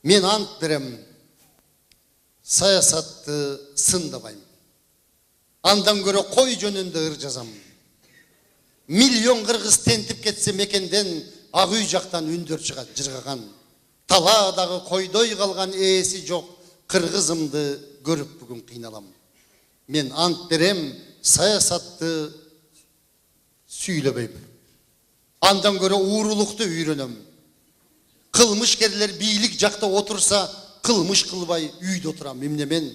Мен ант берем, саясатты сындабайм. Андан көрө кой жөнүндө ыр жазам. Миллион кыргыз тентип кетсе мекенден, ак үй жактан үндөр чыгат жыргаган. Таладагы койдой калган ээси жок кыргызымды көрүп бүгүн кыйналам. Мен ант берем, саясатты сүйлөбөйм. Андан көрө уурулукту үйрөнөм. Кылмышкерлер бийлик жакта отурса, кылмыш кылбай үйдө отурам. Эмне мен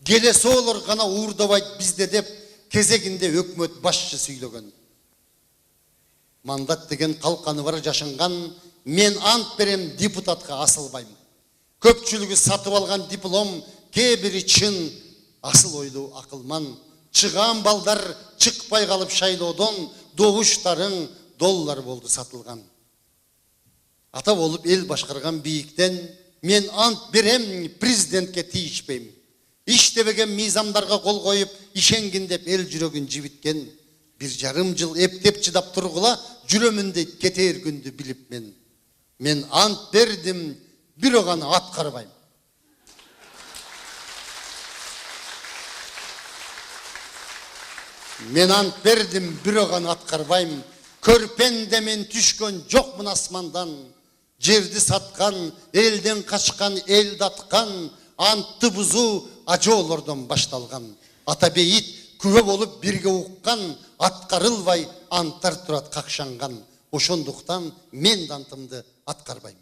келесе олор гана уурдабайт бизде деп кезегинде өкмөт башчы сүйлөгөн. Мандат деген калканы бар жашынган, мен ант берем, депутатка асылбайм. Көпчүлүгү сатып алган диплом, кээ бири чын, асыл ойлуу акылман. Чыган балдар чыкпай калып шайлоодон, добуштарың доллар болду сатылган. Ата болуп эл башкарган бийиктен мен ант берем, президентке тийишпейм. Иштебеген мыйзамдарга кол коюп, ишенгин деп эл жүрөгүн жибиткен. 1,5 жыл эптеп чыдап тургула, жүрөмүн дейт кетер күндү билип мен. Мен ант бердим, бирок аны аткарбайм. Мен ант бердим, бирок аны аткарбайм. Көрпенде мен түшкөн жокмун асмандан. Жерди саткан, элден качкан, эл даткан, антты бузуу ажоолордон башталган. Ата бейит күбө болуп бирге уккан, аткарылбай анттар турат какшанган. Ошондуктан мен антымды аткарбайм.